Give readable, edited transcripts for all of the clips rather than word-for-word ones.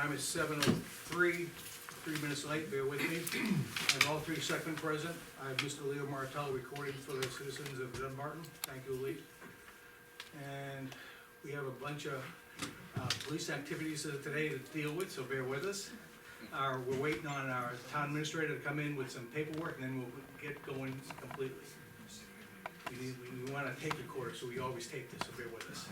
Time is 7:03, 3 minutes late, bear with me. I have all three selectmen present. I have Mr. Leo Martell recording for the citizens of Dunbarton. Thank you, Lee. And we have a bunch of police activities today to deal with, so bear with us. We're waiting on our town administrator to come in with some paperwork, and then we'll get going completely. We want a tape recorder, so we always tape this, so bear with us.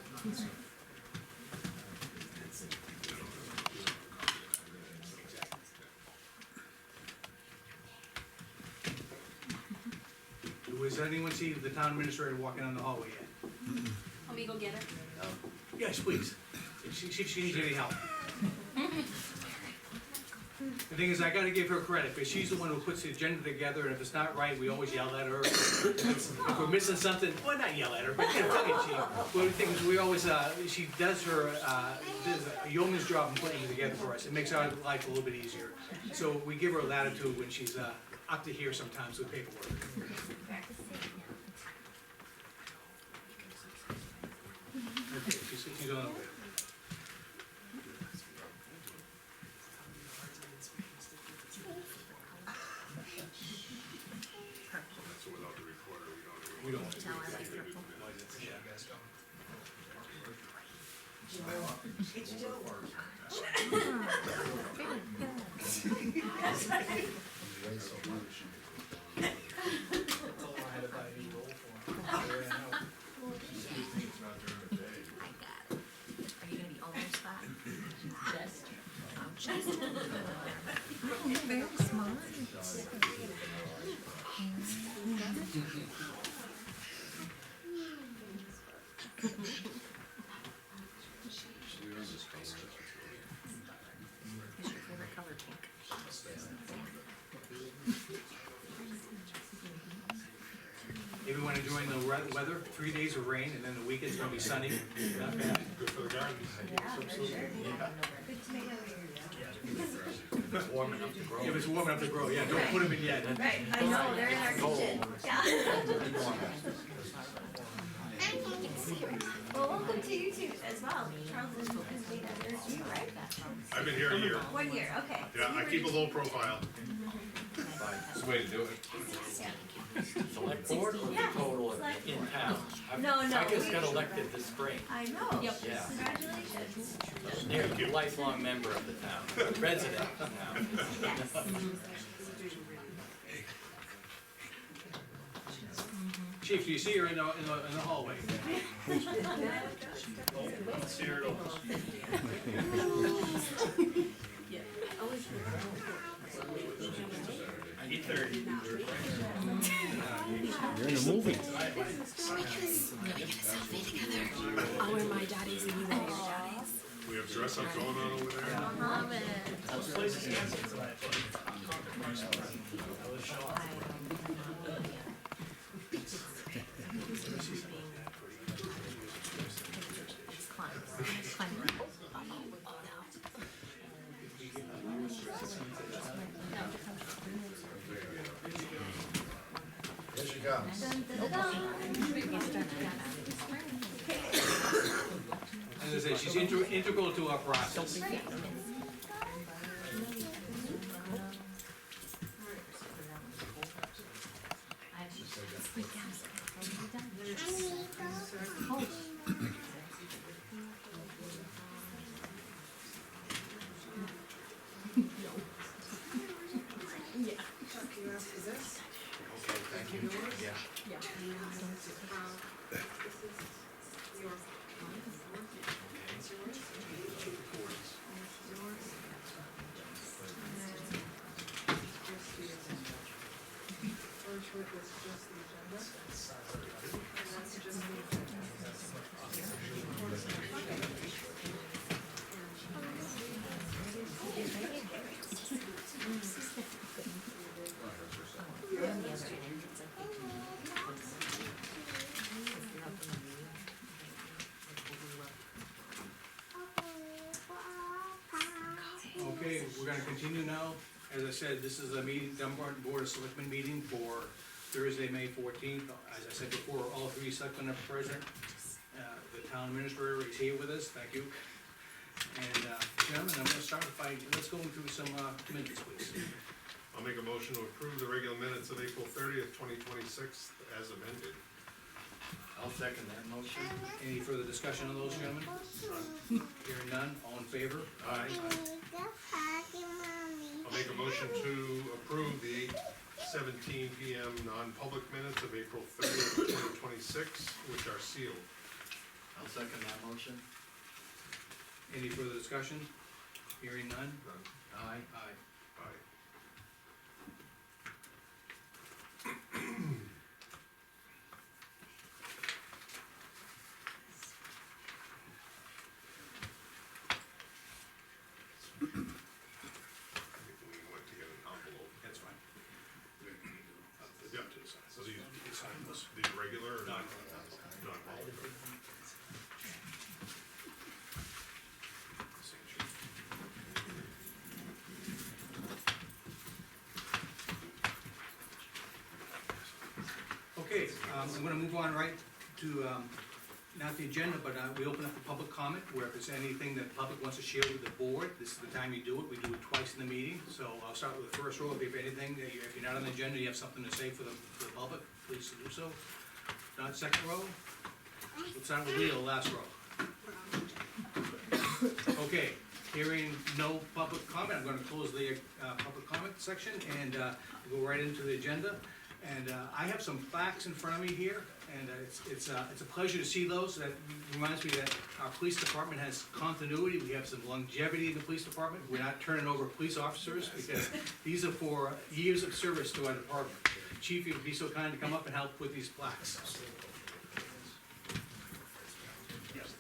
Does anyone see the town administrator walking down the hallway yet? Want me to go get her? Yes, please. She needs any help. The thing is, I gotta give her credit, because she's the one who puts the agenda together, and if it's not right, we always yell at her. If we're missing something, well, not yell at her, but you know, tongue in cheek. But the thing is, we always, she does her, does a yeoman's job in putting it together for us. It makes our life a little bit easier. So we give her latitude when she's, up to here sometimes with paperwork. Okay, she's on the way. We don't want to. Tell I like purple. Are you gonna be almost back? Just. Just. Oh, very smart. What's your favorite color, pink? Everyone enjoying the weather, 3 days of rain, and then the weekend's gonna be sunny. Not bad, good for the garden. If it's warm enough to grow. If it's warm enough to grow, yeah, don't put them in yet. Right, I know, they're in our kitchen. Well, welcome to you too as well. Charles is been under you, right? I've been here a year. 1 year, okay. Yeah, I keep a low profile. It's the way to do it. Yeah. Select board or the Yeah, total select in board. town? No, I just we- got elected this spring. I know. Yep. Yeah. Congratulations. They're a lifelong member of the town, resident now. Yes. Chief, do you see her in the hallway? See her at all. 8:30. You're in a movie. I'll wear my daddies and you wear your daddies. We have dress up going on over there. Here she comes. Dun, dun, dun, dun. As I said, she's integral to our process. Thank you. Yeah. Okay, we're gonna continue now. As I said, this is a meeting, Dunbarton Board of Selectmen meeting for Thursday, May 14th. As I said before, all three selectmen are present. The town administrator is here with us, thank you. And, gentlemen, I'm gonna start by, let's go through some, minutes, please. I'll make a motion to approve the regular minutes of April 30th, 2026 as amended. I'll second that motion. Any further discussion on those, gentlemen? Hearing none, all in favor? Aye. I'll make a motion to approve the 8:17 PM non-public minutes of April 30th, 2026, which are sealed. I'll second that motion. Any further discussion? Hearing none? None. Aye. Aye. Aye. I think we went to get an envelope. That's fine. Yeah, so these regular or not? Not public. Okay, I'm gonna move on right to, not the agenda, but, we open up the public comment, where if there's anything that the public wants to share with the board, this is the time you do it, we do it twice in the meeting, so I'll start with the first row, if you have anything, if you're not on the agenda, you have something to say for the public, please do so. Not second row, let's start with Leo, last row. Okay, hearing no public comment, I'm gonna close the, public comment section and, go right into the agenda. And, I have some plaques in front of me here, and, it's a pleasure to see those. That reminds me that our police department has continuity, we have some longevity in the police department. We're not turning over police officers, because these are for years of service to our department. Chief, you'd be so kind to come up and help with these plaques. Yes.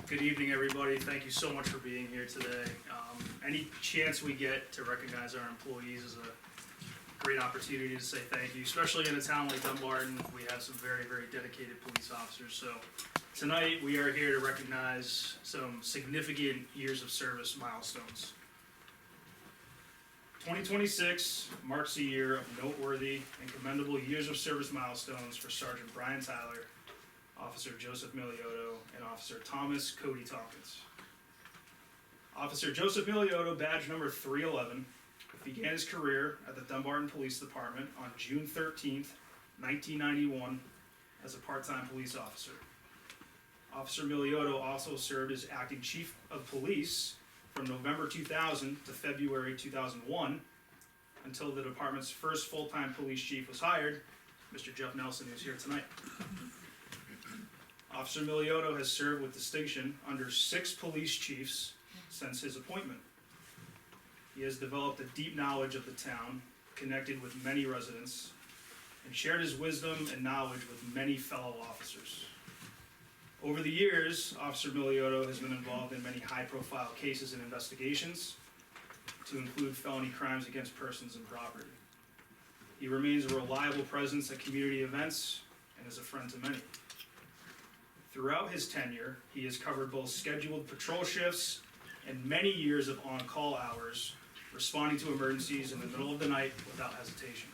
Good evening, everybody. Thank you so much for being here today. Any chance we get to recognize our employees is a great opportunity to say thank you, especially in a town like Dunbarton. We have some very, very dedicated police officers. So tonight, we are here to recognize some significant years of service milestones. 2026 marks a year of noteworthy and commendable years of service milestones for Sergeant Brian Tyler, Officer Joseph Miliotto, and Officer Thomas Cody Tompkins. Officer Joseph Miliotto, badge number 311, began his career at the Dunbarton Police Department on June 13th, 1991, as a part-time police officer. Officer Miliotto also served as acting chief of police from November 2000 to February 2001, until the department's first full-time police chief was hired, Mr. Jeff Nelson, who's here tonight. Officer Miliotto has served with distinction under 6 police chiefs since his appointment. He has developed a deep knowledge of the town, connected with many residents, and shared his wisdom and knowledge with many fellow officers. Over the years, Officer Miliotto has been involved in many high-profile cases and investigations, to include felony crimes against persons and property. He remains a reliable presence at community events and is a friend to many. Throughout his tenure, he has covered both scheduled patrol shifts and many years of on-call hours, responding to emergencies in the middle of the night without hesitation.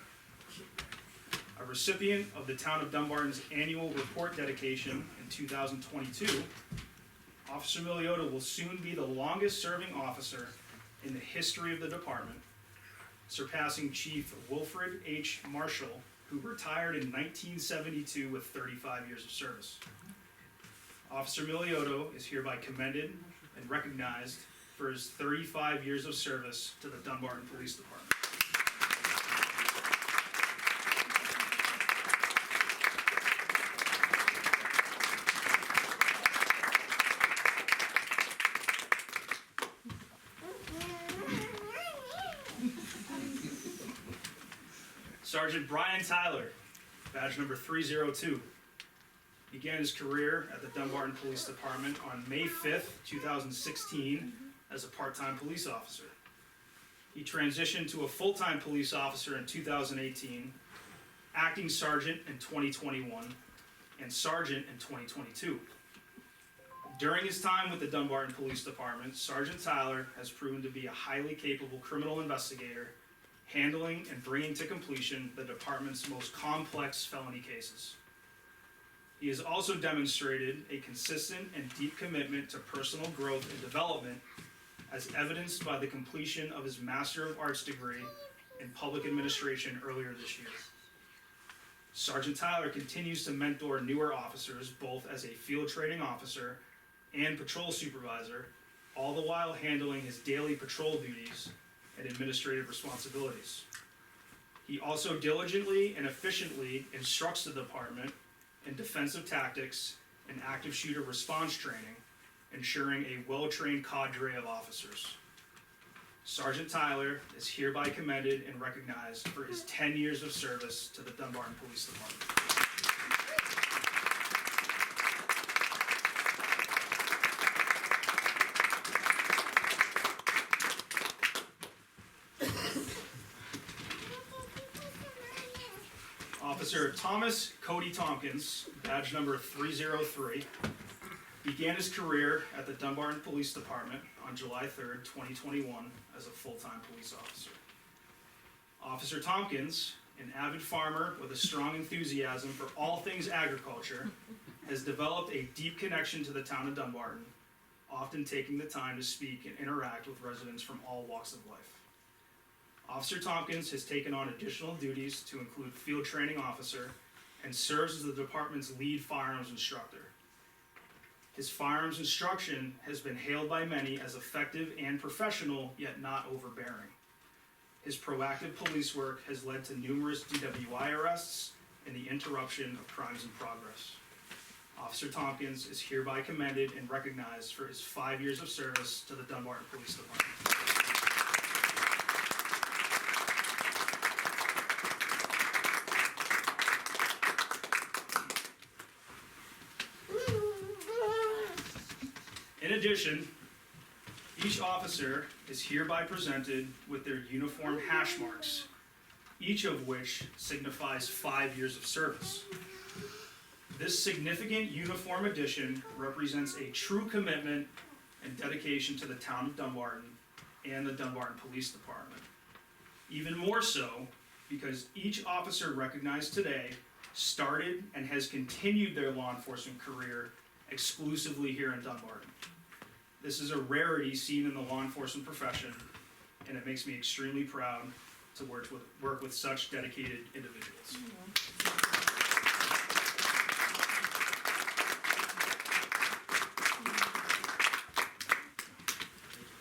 A recipient of the Town of Dunbarton's annual report dedication in 2022, Officer Miliotto will soon be the longest-serving officer in the history of the department, surpassing Chief Wilfred H. Marshall, who retired in 1972 with 35 years of service. Officer Miliotto is hereby commended and recognized for his 35 years of service to the Dunbarton Police Department. Sergeant Brian Tyler, badge number 302. Began his career at the Dunbarton Police Department on May 5th, 2016, as a part-time police officer. He transitioned to a full-time police officer in 2018, acting sergeant in 2021, and sergeant in 2022. During his time with the Dunbarton Police Department, Sergeant Tyler has proven to be a highly capable criminal investigator, handling and bringing to completion the department's most complex felony cases. He has also demonstrated a consistent and deep commitment to personal growth and development, as evidenced by the completion of his Master of Arts degree in Public Administration earlier this year. Sergeant Tyler continues to mentor newer officers, both as a field training officer and patrol supervisor, all the while handling his daily patrol duties and administrative responsibilities. He also diligently and efficiently instructs the department in defensive tactics and active shooter response training, ensuring a well-trained cadre of officers. Sergeant Tyler is hereby commended and recognized for his 10 years of service to the Dunbarton Police Department. Officer Thomas Cody Tompkins, badge number 303, began his career at the Dunbarton Police Department on July 3rd, 2021 as a full-time police officer. Officer Tompkins, an avid farmer with a strong enthusiasm for all things agriculture, has developed a deep connection to the town of Dunbarton, often taking the time to speak and interact with residents from all walks of life. Officer Tompkins has taken on additional duties to include field training officer and serves as the department's lead firearms instructor. His firearms instruction has been hailed by many as effective and professional, yet not overbearing. His proactive police work has led to numerous DWI arrests and the interruption of crimes in progress. Officer Tompkins is hereby commended and recognized for his 5 years of service to the Dunbarton Police Department. In addition, each officer is hereby presented with their uniform hash marks, each of which signifies 5 years of service. This significant uniform addition represents a true commitment and dedication to the town of Dunbarton and the Dunbarton Police Department. Even more so, because each officer recognized today started and has continued their law enforcement career exclusively here in Dunbarton. This is a rarity seen in the law enforcement profession, and it makes me extremely proud to work with such dedicated individuals.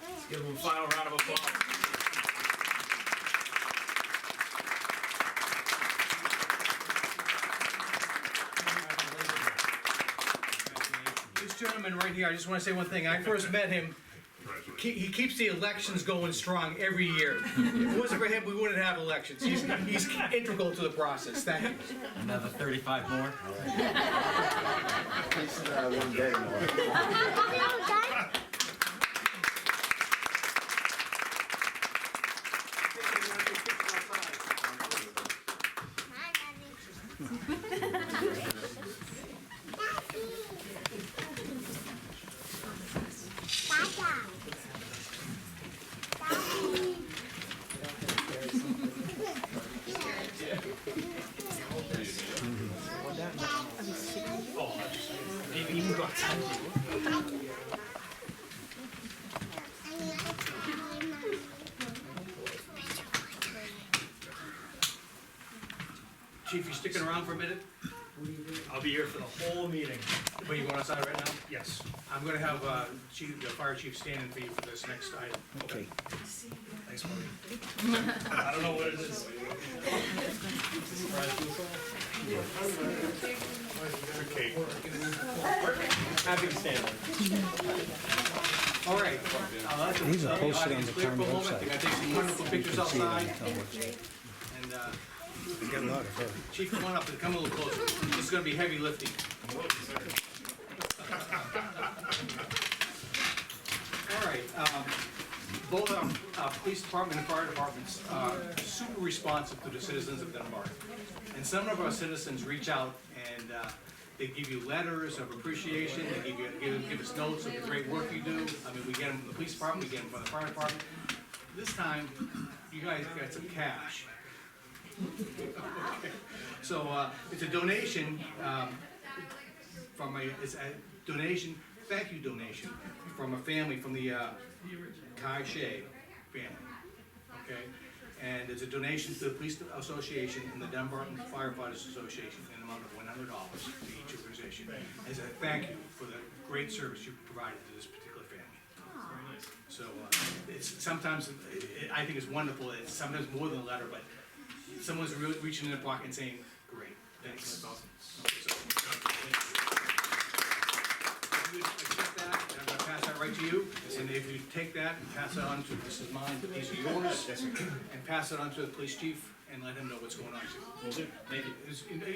Let's give them a final round of applause. This gentleman right here, I just wanna say one thing, I first met him, he keeps the elections going strong every year. If it wasn't for him, we wouldn't have elections, he's integral to the process, thank you. Another 35 more. One day more. Maybe even got time to. Chief, you sticking around for a minute? I'll be here for the whole meeting. But you going outside right now? Yes. I'm gonna have, the fire chief standing for you for this next item. Okay. Thanks, buddy. I don't know what it is. Okay. Happy to stand. All right. These are posted on the Clear town for a moment. website. They're gonna take some wonderful pictures outside. And, Get a lot of her. Chief, come on up and come a little closer. This is gonna be heavy lifting. All right, both our police department and fire departments are super responsive to the citizens of Dunbarton. And some of our citizens reach out and They give you letters of appreciation, they give us notes of the great work you do. I mean, we get them from the police department, we get them from the fire department. This time, you guys got some cash. Okay. So, it's a donation, it's a donation, thank you donation, from a family, from the, Kai Shea family, okay? And it's a donation to the Police Association and the Dunbarton Firefighters Association in an amount of $100 to each organization, as a thank you for the great service you provided to this particular family. So, it's sometimes, I think it's wonderful, it's sometimes more than a letter, but someone's really reaching in their pocket and saying, great, thanks. That's awesome. So, if you would accept that, I'm gonna pass that right to you, and if you take that and pass it on to, this is mine, these are yours, and pass it on to the police chief, and let him know what's going on. Will do, thank you.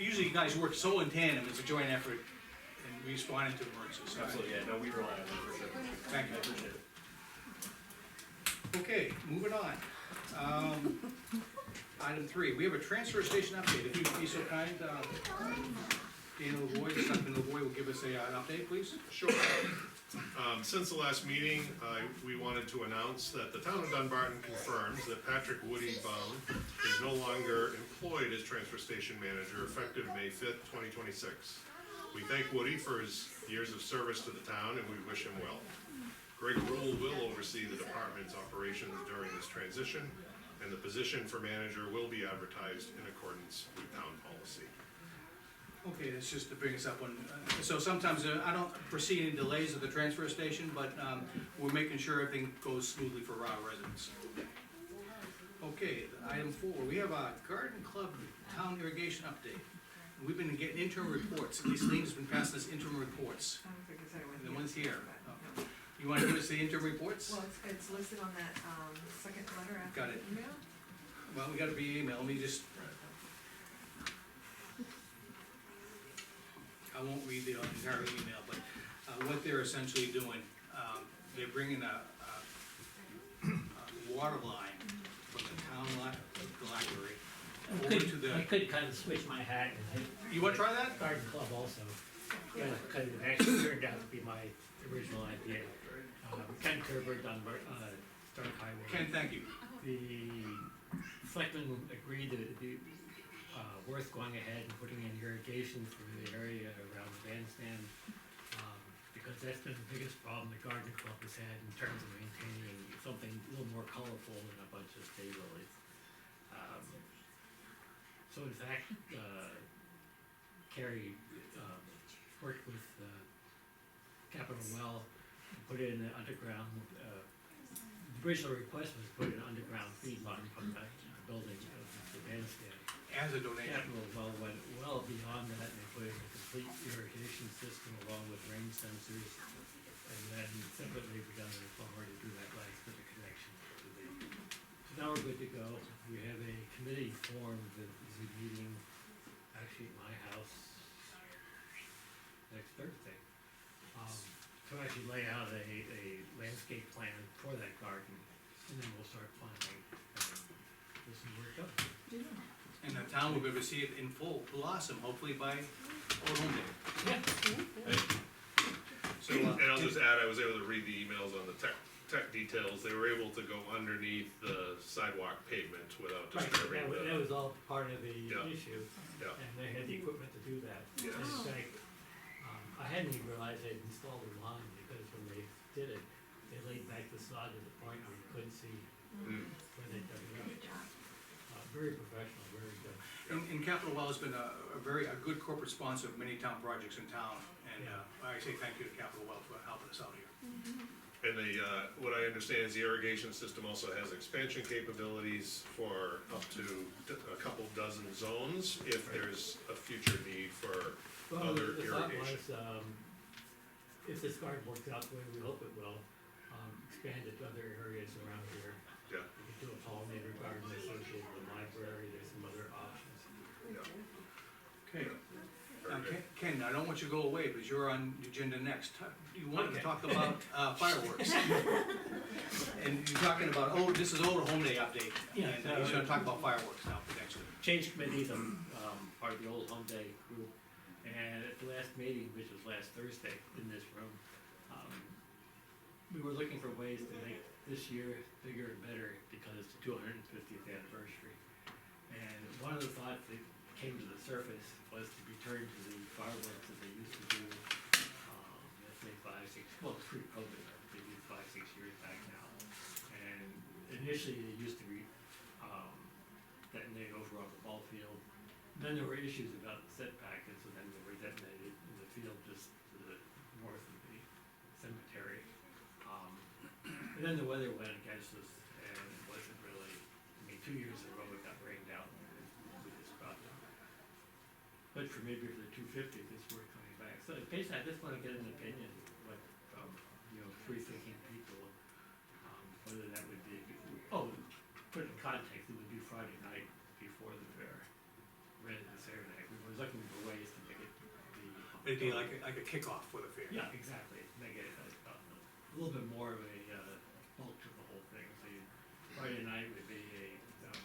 Usually you guys work so in tandem, it's a joint effort, and responding to emergencies. Absolutely, yeah, no, we rely on them for sure. Thank you. I appreciate it. Okay, moving on. Item 3, we have a transfer station update, if you'd be so kind, Dana Lavoy, Selectman Lavoy will give us an update, please. Sure. Since the last meeting, we wanted to announce that the town of Dunbarton confirms that Patrick Woody Bone is no longer employed as transfer station manager effective May 5th, 2026. We thank Woody for his years of service to the town and we wish him well. Greg Rule will oversee the department's operations during this transition, and the position for manager will be advertised in accordance with town policy. Okay, that's just to bring us up on, so sometimes I don't foresee any delays at the transfer station, but we're making sure everything goes smoothly for our residents. Okay, item 4, we have a garden club town irrigation update. We've been getting interim reports, at least Lean's been passing us interim reports. I don't think it's anywhere The near one's here. but, no. You wanna give us the interim reports? Well, it's listed on that, second letter after Got the it. email. Well, we gotta be email, let me just. I won't read the entire email, but, what they're essentially doing, they're bringing a water line from the town library over to I the, could kind of switch my hat and you wanna try that? garden club also. Because it actually turned out to be my original idea. Ken Kerber, Dunbarton, Stark Highway. Ken, thank you. The selectmen agreed that it'd be worth going ahead and putting in irrigation through the area around the bandstand. Because that's been the biggest problem the garden club has had in terms of maintaining something a little more colorful than a bunch of daylilies. So in fact, Carrie worked with Capital Well to put in an underground, the original request was to put in an underground feed line from the building of the bandstand. As a donation. Capital Well went well beyond that, and they put in a complete irrigation system along with rain sensors. And then separately, we got an authority to do that last bit of connection to the, so now we're good to go. We have a committee formed that is meeting actually at my house next Thursday. To actually lay out a landscape plan for that garden, and then we'll start planning, and this is where it goes. And the town will be able to see it in full blossom, hopefully by Old Home Day. Yeah. So, And I'll just add, I was able to read the emails on the tech details, they were able to go underneath the sidewalk pavement without Right, disturbing that the, was all part of the Yeah. issue, yeah, and they had the equipment to do that. Yes. And in fact, I hadn't even realized they'd installed a line, because when they did it, they laid back the sod to the point where you couldn't see Mm. where they dug it up. Very professional, very good. And Capital Well has been a good corporate sponsor of many town projects in town, and, I say thank you to Capital Well for helping us out here. And what I understand is the irrigation system also has expansion capabilities for up to a couple dozen zones, if there's a future need for Well, other the thought irrigation. was, if this garden works out the way we hope it will, expand it to other areas around here. Yeah, We could do a pollinator garden associated with the library, there's some other options. yeah. Okay. Now, Very good. Ken, I don't want you to go away, because you're on the agenda next. You wanted to Okay. talk about fireworks. And you're talking about, this is Old Home Day update, Yeah, and he's gonna talk about fireworks now, potentially. Change committees, part of the old home day group, And at the last meeting, which was last Thursday in this room, we were looking for ways to make this year bigger and better because it's the 250th anniversary. And one of the thoughts that came to the surface was to return to the fireworks that they used to do, let's say 5, 6, well, pre-COVID, maybe 5, 6 years back now. And initially, they used to detonate over on the ball field. Then there were issues about the setback, and so then they were detonated in the field just to the north of the cemetery. And then the weather went against us, and it wasn't really, 2 years in a row it got rained out, and we just dropped it. But for maybe for the 250th, it's worth coming back. So in case I just wanna get an opinion, what, from, free thinking people, whether that would be, put it in context, it would be Friday night before the fair, rather than Saturday night. We were looking for ways to make it be. It'd be like a kickoff for the fair. Yeah, exactly, make it a little bit more of a bulk to the whole thing. So Friday night would be a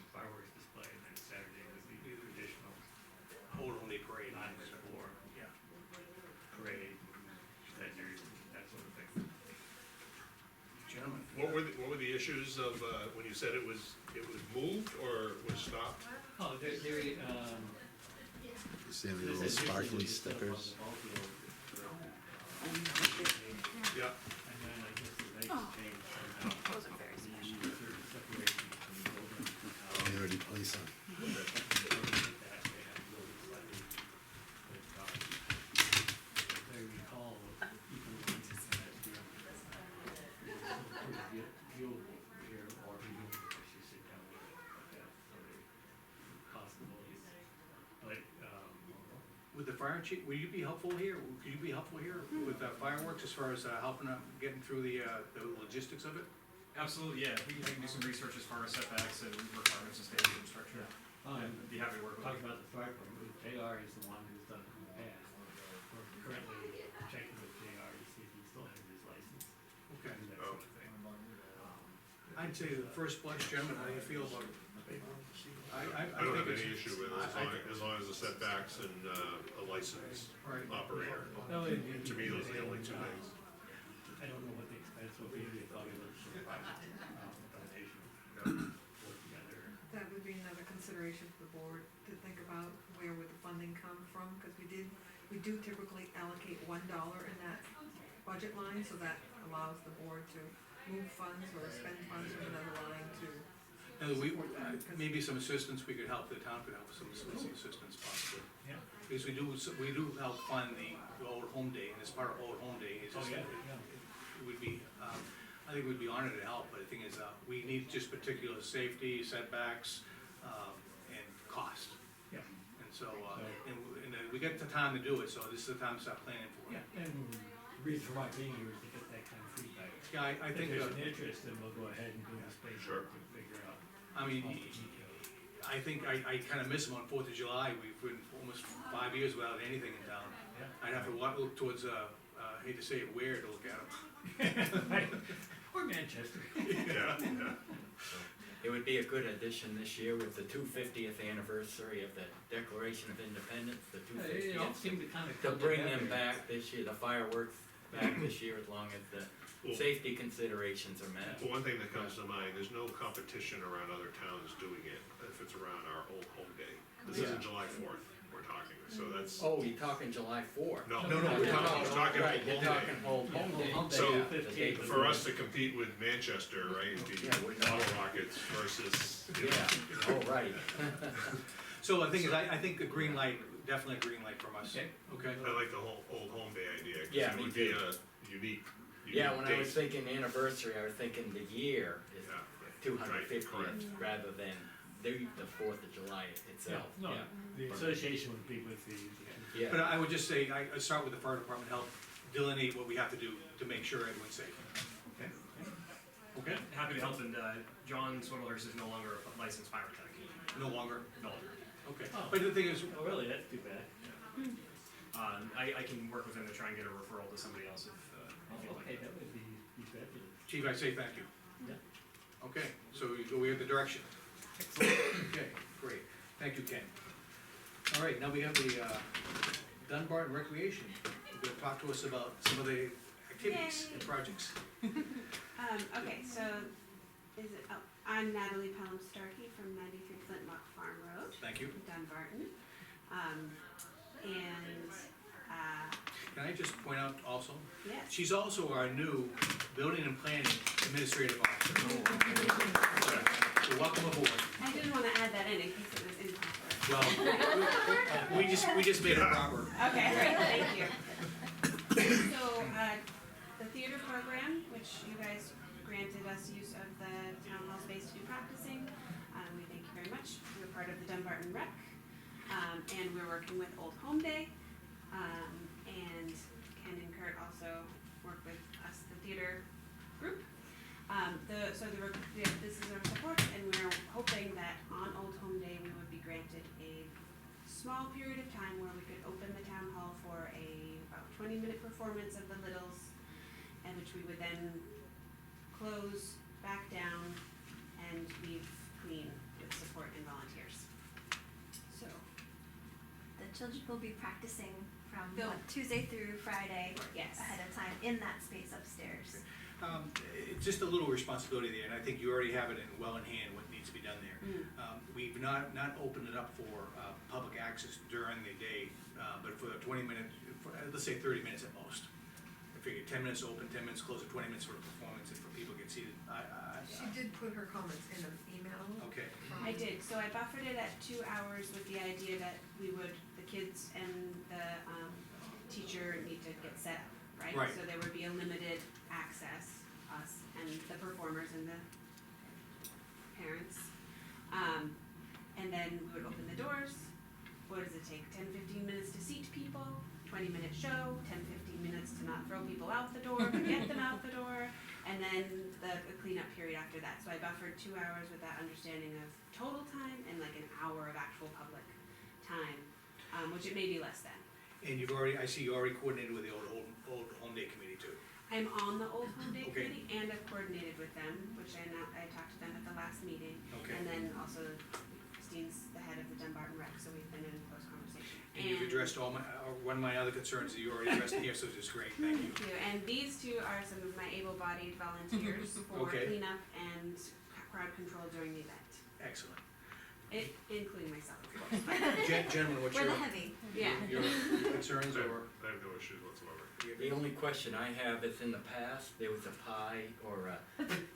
fireworks display, and then Saturday would be the traditional Old Home Day Parade. 9 to 4 Yeah. parade, vendors, that sort of thing. Gentlemen. What were the issues of, when you said it was moved or was stopped? Oh, You see any this little is sparkly usually set up on stickers? the ball field for, Yeah, and then I guess the regs changed somehow. Those are very The special. certain separation from the building. Community policing. That they have to go slightly, but, if I recall, even when it's pretty viewable here, or viewable, I should say, down there, like that, so they, possibilities. But, With the fire chief, will you be helpful here? Could you be helpful here with fireworks as far as helping out, getting through the logistics of it? Absolutely, yeah, we can do some research as far as setbacks and requirements and state infrastructure. And be happy to work with talking you. about the fire department, JR is the one who's done it in the past. We're currently checking with JR to see if he still has his license, Okay. and that sort of thing. I'd say the first blush, gentlemen, how do you feel about it? I don't have any issue with it, as long as the setbacks and a licensed Right. operator. No, To me, those are the only two things. I don't know what the expense will be, they thought it was for private, donation, altogether. That would be another consideration for the board to think about, where would the funding come from? Cause we do typically allocate $1 in that budget line, so that allows the board to move funds or spend funds from another line to. And maybe some assistance, we could help, the town could help with some assistance possibly. Yeah. Because we do help fund the Old Home Day, and as part of Old Home Day, it's Oh, just, yeah, it would be, I think we'd be honored to help, but the thing is, we need just particular safety, setbacks, and cost. Yeah. And so, we get the time to do it, so this is the time to start planning for it. Yeah, and the reason for my being here is to get that kind of feedback. Yeah, I think, If there's an interest, then we'll go ahead and do the space Sure. work and figure out. I mean, all the details. I think I kinda miss them on 4th of July, we've been almost 5 years without anything in town. Yeah. I'd have to look towards, hate to say it, where to look at them. Or Manchester. Yeah, yeah. It would be a good addition this year with the 250th anniversary of the Declaration of Independence, the It all 250th. seemed to kind of To come bring together. them back this year, the fireworks back this year, as long as the Well- safety considerations are met. Well, one thing that comes to mind, there's no competition around other towns doing it, if it's around our Old Home Day. This isn't Yeah. July 4th, we're talking, so that's, Oh, you're talking July 4th? no, No, we're talking, he's talking Right, Old you're Home talking Day. Old Home Day. Home Day, So, yeah, the 15th. day For us to compete with Manchester, right, it'd be Yeah, we're not- bottle rockets versus, you know. Yeah, oh, right. So the thing is, I think a green light, definitely a green light from us. Okay. Okay? I like the whole Old Home Day idea, 'cause Yeah, it me would be too. a unique Yeah, when I was date. thinking anniversary, I was thinking the year is Yeah. 250th, correct. rather than the 4th of July Yeah, itself, no, yeah. the association would be with the. Yeah. But I would just say, I start with the fire department, help delineate what we have to do to make sure everyone's safe. Okay. Okay? Happy to help, and John Swiddlehurst is no longer a licensed pyrotech. No longer, No longer. okay. Oh. But the thing is, Oh, really, that's too bad. I can work with him to try and get a referral to somebody else if Oh, you'd like okay, that. that would be fabulous. chief, I say thank you. Yeah. Okay, so we have the direction. Okay, great. Thank you, Ken. All right, now we have the Dunbarton Recreation, you're gonna talk to us about some of the activities and Yay. projects. Okay, so I'm Natalie Pelham Starkey from 93 Flintlock Farm Road, Thank you. Dunbarton. Can I just point out also, Yes, she's also our new building and planning administrative officer. So welcome aboard. I didn't want to add that in case it was improper. Well, we just made it proper. Okay, great, thank you. So, the theater program, which you guys granted us use of the town hall space to do practicing, we thank you very much. We're part of the Dunbarton Rec, and we're working with Old Home Day. And Ken and Kurt also work with us, the theater group. This is our support, and we're hoping that on Old Home Day, we would be granted a small period of time where we could open the town hall for about 20-minute performance of the Littles, and which we would then close back down and leave clean with support and volunteers. So, The children will be practicing from They'll- Tuesday through Friday yes. ahead of time in that space upstairs. It's just a little responsibility there, and I think you already have it well in hand what needs to be done there. We've not opened it up for public access during the day, but for the 20 minutes, let's say 30 minutes at most. I figure 10 minutes open, 10 minutes closed, or 20 minutes for the performance, and for people to get seated. She did put her comments in an email. Okay, I did, so I buffered it at 2 hours with the idea that the kids and the teacher need to get set up, right? Right. So there would be a limited access, us and the performers and the parents. And then we would open the doors. What does it take, 10-15 minutes to seat people, 20-minute show, 10-15 minutes to not throw people out the door, but get them out the door, and then the cleanup period after that. So I buffered 2 hours with that understanding of total time and like an hour of actual public time, which it may be less than. and I see you already coordinated with the old home day committee too. I'm on the Old Home Day Okay. committee, and I've coordinated with them, which I talked to them at the last meeting. Okay. And then also Christine's the head of the Dunbarton Rec, so we've been in close conversation. And you've addressed one of my other concerns that you already addressed here, so it's great, thank you. Thank you, and these two are some of my able-bodied volunteers for Okay. cleanup and crowd control during the event, Excellent. including myself, of course. Gentlemen, what's We're your, the heavy. Yeah. your concerns or? I have no issues whatsoever. The only question I have is in the past, there was a pie or a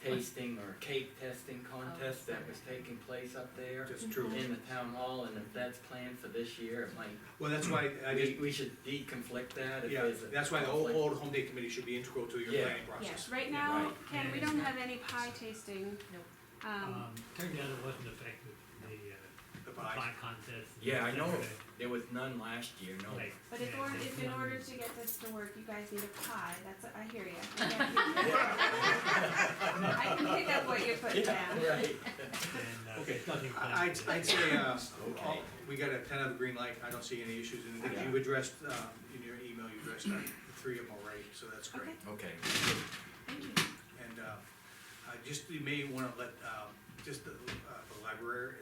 tasting or cake testing contest that was taking place up there That's true. in the town hall, and if that's planned for this year, it might, Well, that's why we should deconflict that if yeah, there's a that's why the conflict. old home day committee should be integral to your Yeah. planning process. Yes, right now, Right. Ken, we don't have any pie tasting. Turned out it wasn't effective, The the pies. pie contest. Yeah, I know, there was none last year, no. Right. But if in order to get this to work, you guys need a pie, I hear you. I can pick up what you put Yeah, down. right. And, Okay, there's nothing planned I'd for that. say, Okay. we got a 10 out of the green light, I don't see any issues, and I think Okay. you addressed, in your email, you addressed 3 of them already, so that's great. Okay. Okay, Thank you. And, you may wanna let, just the library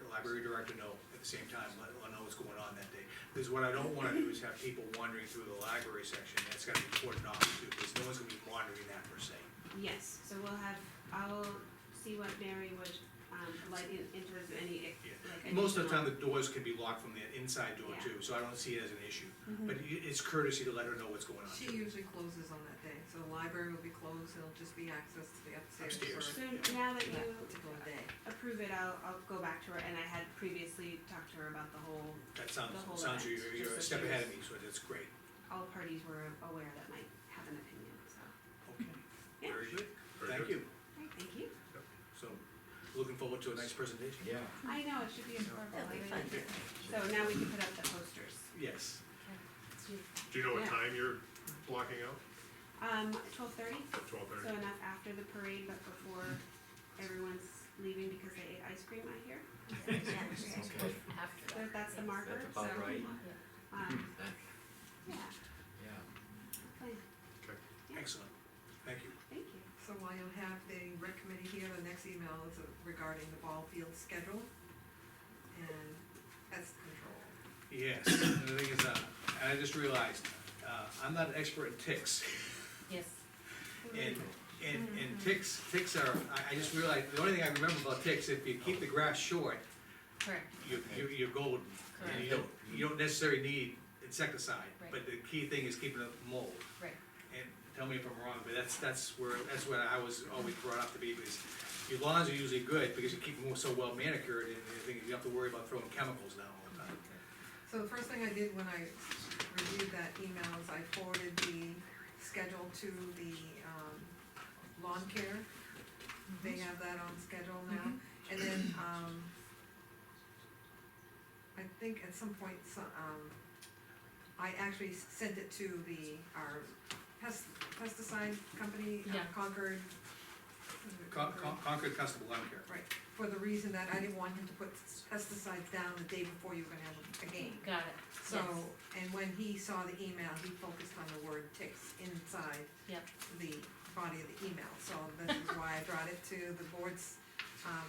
director know at the same time, let know what's going on that day. Because what I don't wanna do is have people wandering through the library section, that's gotta be cordoned off too, because no one's gonna be monitoring that per se. Yes, so I'll see what Mary would, like, in terms of any, like. Most of the time, additional- the doors can be locked from the inside door Yeah. too, so I don't see it as an issue. Mhm. But it's courtesy to let her know what's going on. She too. usually closes on that day, so the library will be closed, it'll just be access to the upstairs Upstairs. for So now that that you particular day. approve it, I'll go back to her, and I had previously talked to her about the whole, That the sounds, whole sounds event, you're just a so step she ahead of was- me, so that's great. all parties were aware that might have an opinion, so. Okay, Yeah. very good, Very thank good. you. Great, thank you. So, looking forward to a nice presentation. yeah. I know, it should be adorable. That'll be I fun. really do. So now we can put up the posters. Yes. Do you know what Yeah. time you're blocking out? 12:30, 12:30? so enough after the parade, but before everyone's leaving because they ate ice cream, I hear. Okay, So that's the marker, that's so. about right. That, Yeah, yeah. plan. Excellent, thank you. Thank you. So while you'll have the rec committee here, the next email is regarding the ball field schedule and pest control. Yes, and the thing is, and I just realized, I'm not an expert in ticks. Yes. And ticks are, I just realized, the only thing I remember about ticks, if you keep the grass short, Correct. you're golden. And you don't necessarily need insecticide, Right. but the key thing is keeping it mold. Right. And tell me if I'm wrong, but that's what I was always brought up to be, because your lawns are usually good, because you keep them so well manicured, and you don't have to worry about throwing chemicals down all the time. So the first thing I did when I reviewed that email is I forwarded the schedule to the, lawn care. They have that on schedule now, and then, I think at some point, I actually sent it to our pesticide company, Yeah. Concord. Concord Custom Lawn Care. Right, for the reason that I didn't want him to put pesticides down the day before you were gonna have a game. Got it. So, Yes. and when he saw the email, he focused on the word ticks inside Yep. the body of the email, so this is why I brought it to the boards.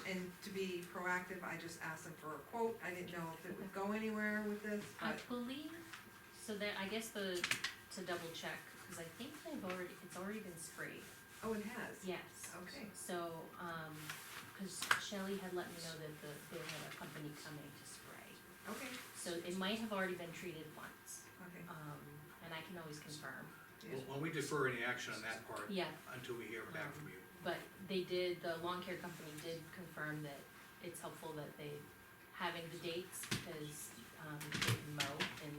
And to be proactive, I just asked him for a quote, I didn't know if it would go anywhere with this, I but, believe, so that, I guess to double check, cause I think it's already been sprayed. oh, it has? Yes. Okay. So, cause Shelley had let me know that they had a company coming to spray. Okay, So it might have already been treated once, okay, and I can always confirm. yes. Well, we defer any action on that part Yeah, until we hear back from you. but the lawn care company did confirm that it's helpful that having the dates, because, they can mow and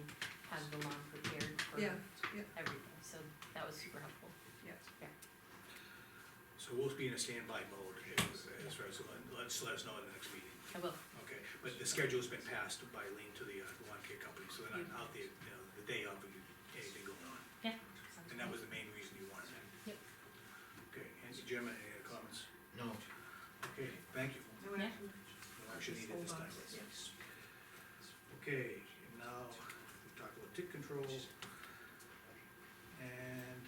have the lawn prepared for Yeah, yeah. everything, so that was super helpful. Yes. So we'll be in a standby mode, as far as, let us know in the next meeting. I will. Okay, but the schedule's been passed by Lean to the lawn care company, so they're not out there, the day of, anything going on. Yeah. And that was the main reason you wanted that. Yep. Okay, and Jim, any other comments? No. Okay, thank you. No Yeah. action. No action needed this Hold on. time. Yes. Okay, and now, we talk about tick control. And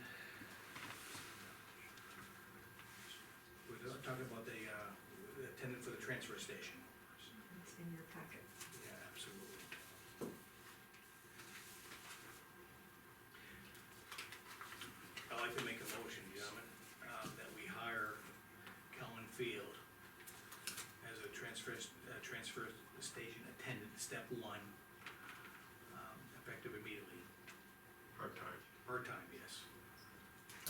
we're talking about the attendant for the transfer station. It's in your packet. Yeah, absolutely. I'd like to make a motion, gentlemen, that we hire Kellen Field as a transfer station attendant, step one, effective immediately. Part-time. Part-time, yes.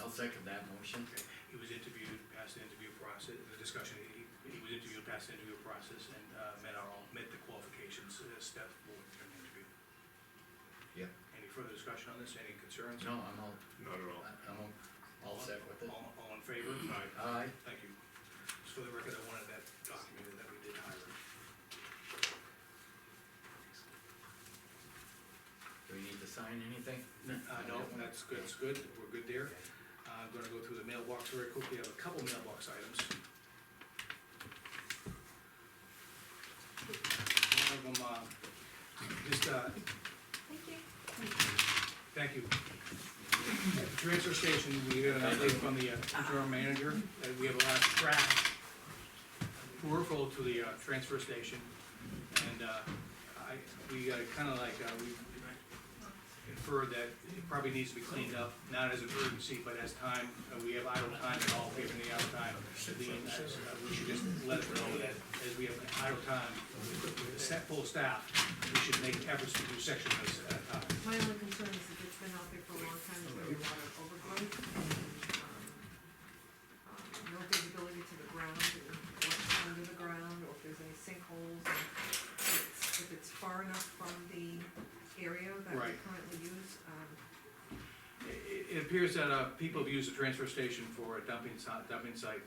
I'll second that motion. Okay, he was interviewed, passed the interview process, the discussion, he was interviewed, passed the interview process, and, met the qualifications, step one in the interview. Yep. Any further discussion on this, any concerns? No, I'm Not at all. all set with it. All in favor? Aye. Aye. Thank you. Just for the record, I wanted that documented that we did hire him. Do we need to sign anything? No, that's good, we're good there. I'm gonna go through the mailbox very quickly, I have a couple mailbox items. One of them, thank you. At the transfer station, we got an update from the interim manager, that we have a lot of trash peripheral to the transfer station. And we inferred that it probably needs to be cleaned up, not as an urgency, but as time, we have idle time at all, given the idle time. We should just let it know that as we have idle time, full staff, we should make efforts to do sections at a time. My only concern is if it's been out there for a long time, there's gonna be a lot of overgrowth and, no visibility to the ground, and what's under the ground, or if there's any sinkholes. And if it's far enough from the area that we Right. currently use, It appears that people have used the transfer station for a dumping site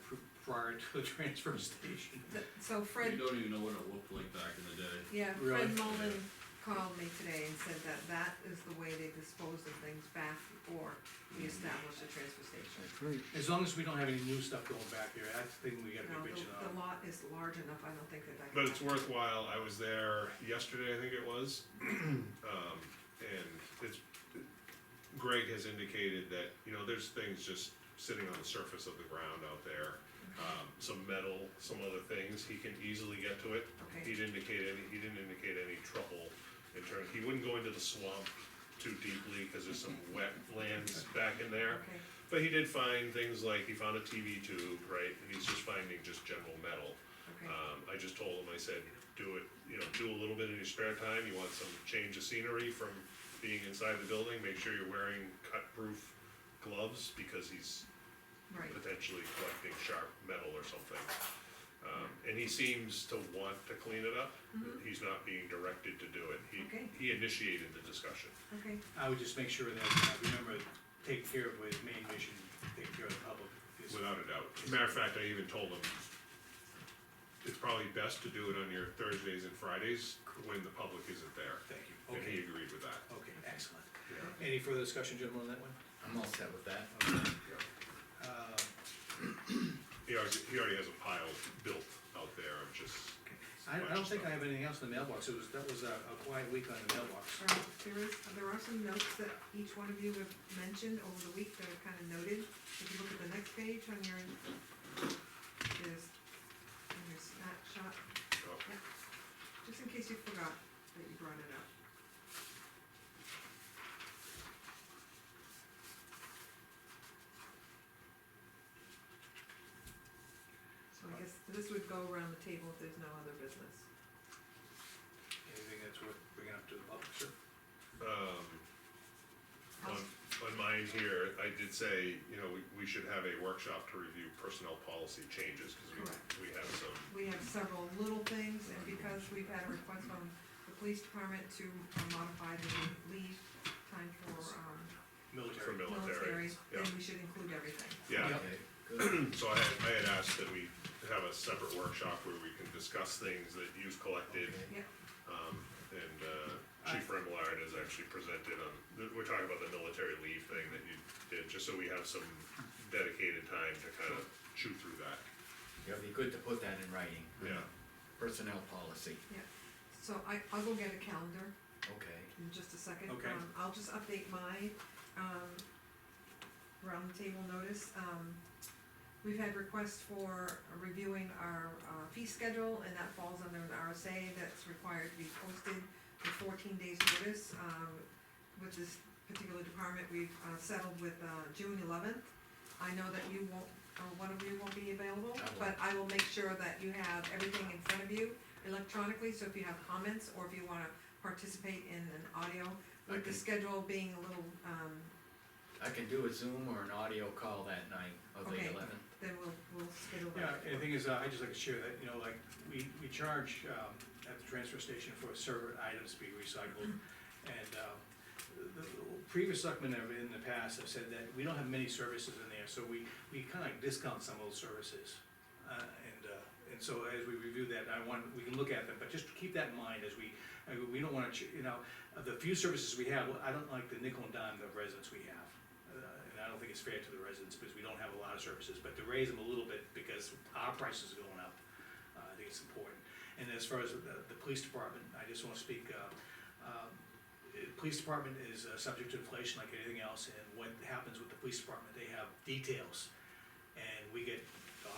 prior to the transfer station. so Fred, You don't even know what it looked like back in the day. yeah, Really? Fred Mullen called me today and said that that is the way they disposed of things back before we established the transfer station. Great. As long as we don't have any new stuff going back there, I think we gotta No, be bitching the on. lot is large enough, I don't think that I can. But it's worthwhile, I was there yesterday, I think it was, and Greg has indicated that, there's things just sitting on the surface of the ground out there. Some metal, some other things, he can easily get to it. Okay. He didn't indicate any trouble in terms, he wouldn't go into the swamp too deeply, cause there's some wet lands back in there. Okay, But he did find things like, he found a TV tube, right, and he's just finding just general metal. okay, I just told him, I said, do it, do a little bit in your spare time, you want some change of scenery from being inside the building, make sure you're wearing cut-proof gloves, because he's right, potentially collecting sharp metal or something. And he seems to want to clean it up, Mhm. he's not being directed to do it, Okay. he initiated the discussion. okay, I would just make sure that, remember, take care of his main mission, take care of the public. is- Without a doubt. As a matter of fact, I even told him, it's probably best to do it on your Thursdays and Fridays when the public isn't there. Thank you, And he okay, agreed with that. okay, excellent. Any further discussion, gentlemen, on that one? I'm all set with that. He already has a pile built out there, I'm just, I don't think I have anything else in the mailbox, that was a quiet week on the mailbox. there are some notes that each one of you have mentioned over the week that are kind of noted. If you look at the next page on your, on your snapshot, oh, just in case you forgot that you brought it up. So I guess this would go around the table if there's no other business. Anything that's worth bringing up to the public, sir? on mine here, I did say, we should have a workshop to review personnel policy changes, cause Correct. we have some, We have several little things, and because we've had a request from the police department to modify the leave time for, for Military. military, then yeah, we should include everything. yeah. Okay, good. So I had asked that we have a separate workshop where we can discuss things that you've collected. Okay. And Chief Remillard has actually presented on, we're talking about the military leave thing that you did, just so we have some dedicated time to kind of chew through that. It'll be good to put that in writing. Yeah. Personnel policy, So I'll go get a calendar okay. in just a second. Okay. I'll just update my, roundtable notice. We've had requests for reviewing our, fee schedule, and that falls under an RSA that's required to be posted with 14 days notice. With this particular department, we've, settled with, June 11th. I know that you won't, one of you won't be available, I won't. but I will make sure that you have everything in front of you electronically, so if you have comments, or if you wanna participate in an audio, with the Okay. schedule being a little, I can do a Zoom or an audio call that night of the Okay. 11th. then we'll schedule Yeah, that. and the thing is, I'd just like to share that, like, we charge, at the transfer station for certain items to be recycled. And, the previous selectmen have in the past have said that we don't have many services in there, so we kinda discount some of those services. And so as we review that, we can look at them, but just keep that in mind as we don't wanna, of the few services we have, I don't like the nickel and dime the residents we have. And I don't think it's fair to the residents, because we don't have a lot of services, but to raise them a little bit, because our prices are going up, I think it's important. And as far as the police department, I just wanna speak, police department is subject to inflation like anything else, and what happens with the police department, they have details. And the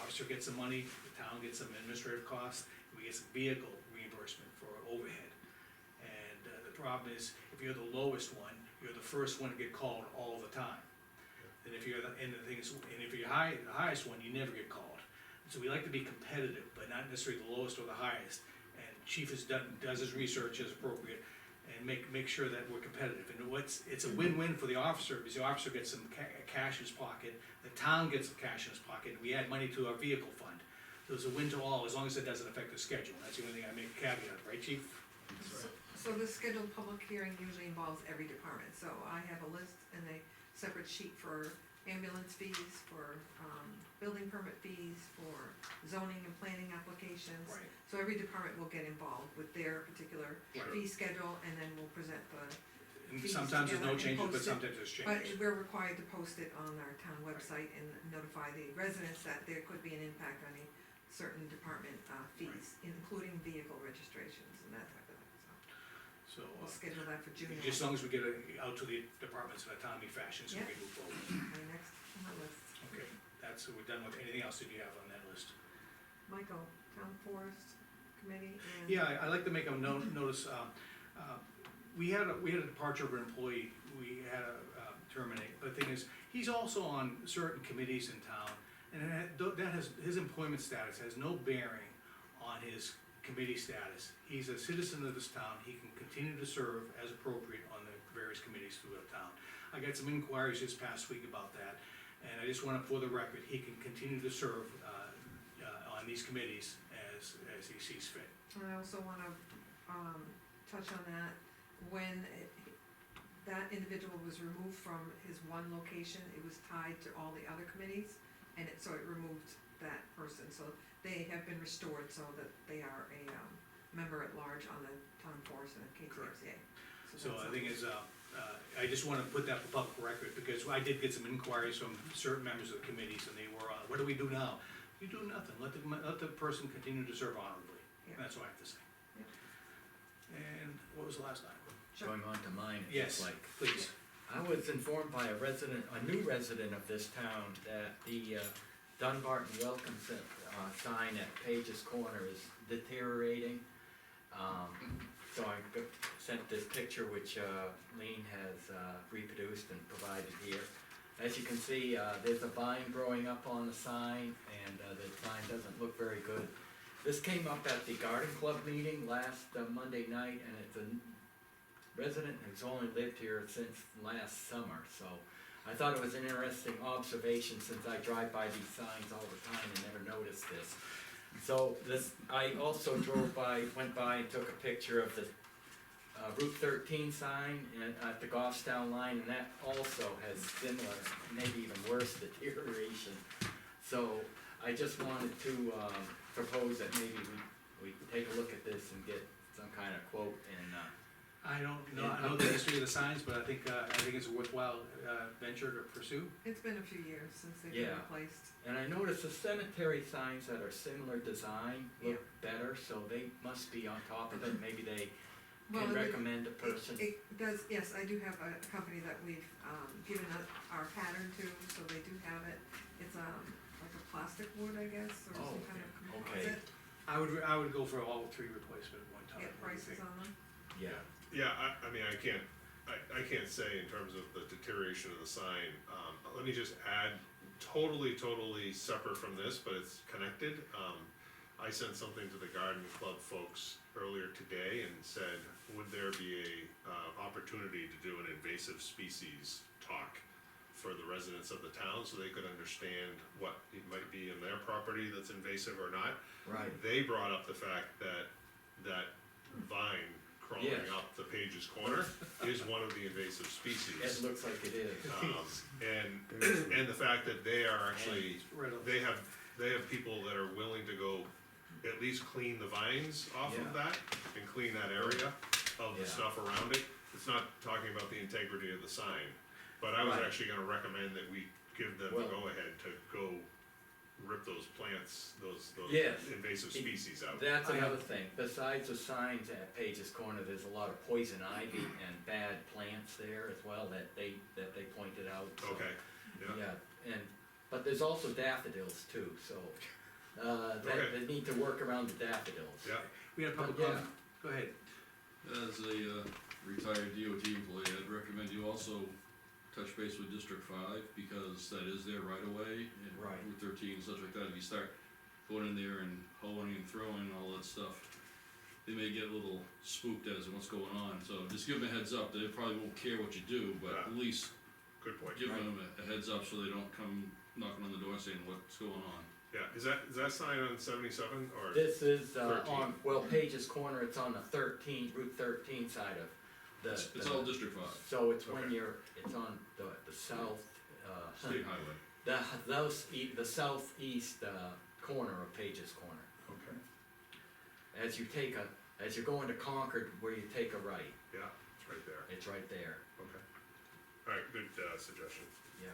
officer gets some money, the town gets some administrative costs, and we get some vehicle reimbursement for overhead. And the problem is, if you're the lowest one, you're the first one to get called all the time. And if you're and the thing is, and if you're the highest one, you never get called. So we like to be competitive, but not necessarily the lowest or the highest. And chief does his research as appropriate, and make sure that we're competitive. And it's a win-win for the officer, because the officer gets some cash in his pocket, the town gets some cash in his pocket, and we add money to our vehicle fund. So it's a win to all, as long as it doesn't affect the schedule. That's the only thing I make a caveat, right, chief? So the scheduled public hearing usually involves every department, so I have a list and a separate sheet for ambulance fees, for, building permit fees, for zoning and planning applications. Right. So every department will get involved with their particular Sure. fee schedule, and then we'll present the, And fees sometimes there's no together and changes, but post it. sometimes there's but changes. we're required to post it on our town website and notify the residents that there could be an impact on a certain department, fees, including vehicle registrations and that type of thing, so. So, We'll schedule that for June. just as long as we get it out to the departments in a timely fashion, so we Yeah. can move forward. Okay, next on my list. Okay, we're done with, anything else that you have on that list? Michael, Town Forest Committee and. Yeah, I like to make a notice, we had a departure of an employee, we had to terminate. But the thing is, he's also on certain committees in town, and that has, his employment status has no bearing on his committee status. He's a citizen of this town, he can continue to serve as appropriate on the various committees throughout town. I got some inquiries this past week about that, and I just want to, for the record, he can continue to serve, on these committees as he sees fit. And I also wanna, touch on that, when that individual was removed from his one location, it was tied to all the other committees, and so it removed that person, so they have been restored so that they are a, member at large on the town force and KTFCA. So that's the thing is, I just wanna put that for public record, because I did get some inquiries from certain members of the committees, and they were, what do we do now? You do nothing, let the person continue to serve honorably, Yeah. that's what I have to say. Yeah. And what was the last item? Going on to mine, Yes, it's like, please. I was informed by a new resident of this town, that the Dunbarton welcome sign at Page's Corner is deteriorating. So I sent this picture, which Lean has reproduced and provided here. As you can see, there's a vine growing up on the sign, and the sign doesn't look very good. This came up at the garden club meeting last Monday night, and it's a resident who's only lived here since last summer, so I thought it was an interesting observation, since I drive by these signs all the time and never noticed this. So I also went by and took a picture of the Route 13 sign at the Goffstown line, and that also has similar, maybe even worse deterioration. So I just wanted to propose that maybe we take a look at this and get some kind of quote and I don't know, I know the history of the signs, but I think it's a worthwhile venture to pursue. It's been a few years since they've been Yeah. replaced. And I noticed the cemetery signs that are similar design look better, so they must be on top of it, maybe they Well, can it- recommend a person. It does, yes, I do have a company that we've, given our pattern to, so they do have it. It's, like a plastic wood, I guess, or Oh, some kind of okay. composite. I would go for all three replacement at one time. Get What do you prices think? on them. Yeah, Yeah, I mean, I can't say in terms of the deterioration of the sign. Let me just add, totally separate from this, but it's connected. I sent something to the garden club folks earlier today and said, would there be a opportunity to do an invasive species talk for the residents of the town, so they could understand what it might be in their property that's invasive or not? right. They brought up the fact that vine crawling Yes. up the Page's Corner is one of the invasive It species. looks like it is. And the fact that they are actually, Right up. they have people that are willing to go at least clean the vines off Yeah. of that and clean that area of the Yeah. stuff around it. It's not talking about the integrity of the sign, but I was Right. actually gonna recommend that we give them the Well- go-ahead to go rip those plants, those Yes. invasive species out. That's another thing, besides the signs at Page's Corner, there's a lot of poison ivy and bad plants there as well that they pointed out, so. Okay, yeah. Yeah, but there's also daffodils too, so, Okay. they need to work around the daffodils. Yeah. We had a public Yeah. comment, go ahead. As a retired DOT employee, I'd recommend you also touch base with District 5, because that is their right of way, and Right. Route 13 and such like that. If you start going in there and hoeing and throwing and all that stuff, they may get a little spooked as to what's going on, so just give them a heads up. They probably won't care what you do, but Yeah. at least Good point. give them a heads up so they don't come knocking on the door saying what's going on. Yeah, is that sign on 77 or? This is, 13. on, well, Page's Corner, it's on the Route 13 side of the. It's all District 5, So it's when Okay. it's on the south, state highway. the southeast, corner of Page's Corner. Okay. As you're going to Concord, where you take a right, Yeah, it's right there. it's right there, Okay. Alright, good suggestion. yeah.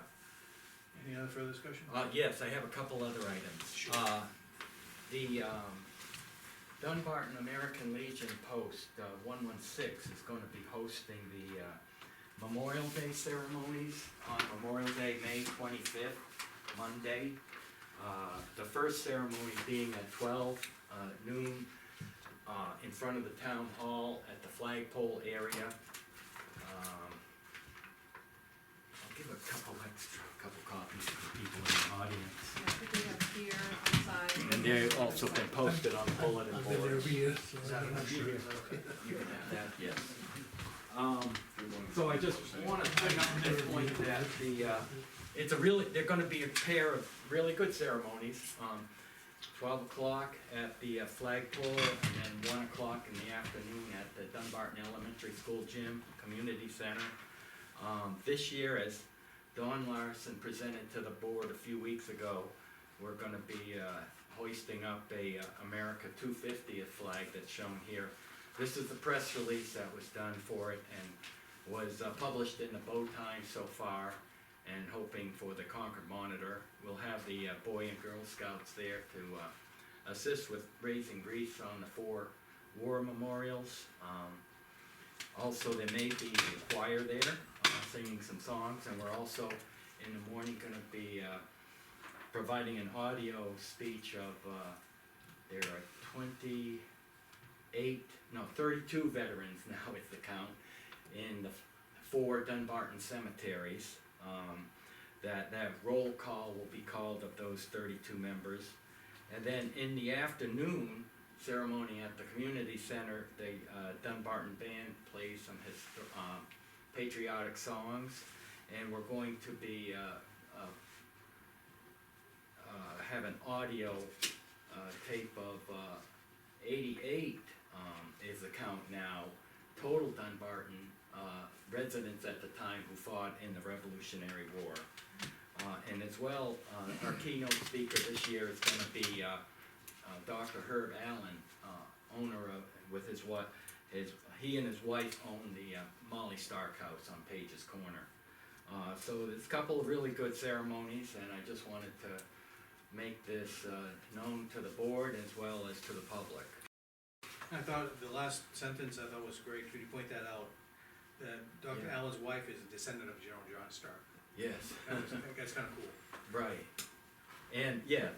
Any other further discussion? Yes, I have a couple other items. Sure. The Dunbarton American Legion Post, 116, is gonna be hosting the Memorial Day ceremonies on Memorial Day, May 25th, Monday. The first ceremony being at 12 noon in front of the town hall at the flagpole area. I'll give a couple copies to the people in the audience. I think we have here outside. And they've also been posted on the bulletin I've been there board. every year, so Is that I'm not enough? sure. You can have that, yes. So I just wanna point that it's a really, they're gonna be a pair of really good ceremonies. 12 o'clock at the flagpole, and then 1 o'clock in the afternoon at the Dunbarton Elementary School Gym, Community Center. This year, as Dawn Larson presented to the board a few weeks ago, we're gonna be hoisting up a America 250th flag that's shown here. This is the press release that was done for it and was published in the Bow Times so far, and hoping for the Concord Monitor. We'll have the Boy and Girl Scouts there to assist with raising wreaths on the 4 war memorials. Also, there may be a choir there singing some songs, and we're also in the morning gonna be providing an audio speech of, there are 32 veterans now is the count, in the 4 Dunbarton cemeteries. That roll call will be called of those 32 members. And then in the afternoon ceremony at the community center, the Dunbarton band plays some patriotic songs, and we're going to be have an audio tape of 88 is the count now, total Dunbarton residents at the time who fought in the Revolutionary War. And as well, our keynote speaker this year is gonna be Dr. Herb Allen, owner of, he and his wife own the Molly Stark House on Page's Corner. So there's a couple of really good ceremonies, and I just wanted to make this known to the board as well as to the public. I thought the last sentence I thought was great, could you point that out? That Dr. Yeah. Allen's wife is a descendant of General John Stark. Yes. I think that's kinda cool. Right. And, yeah,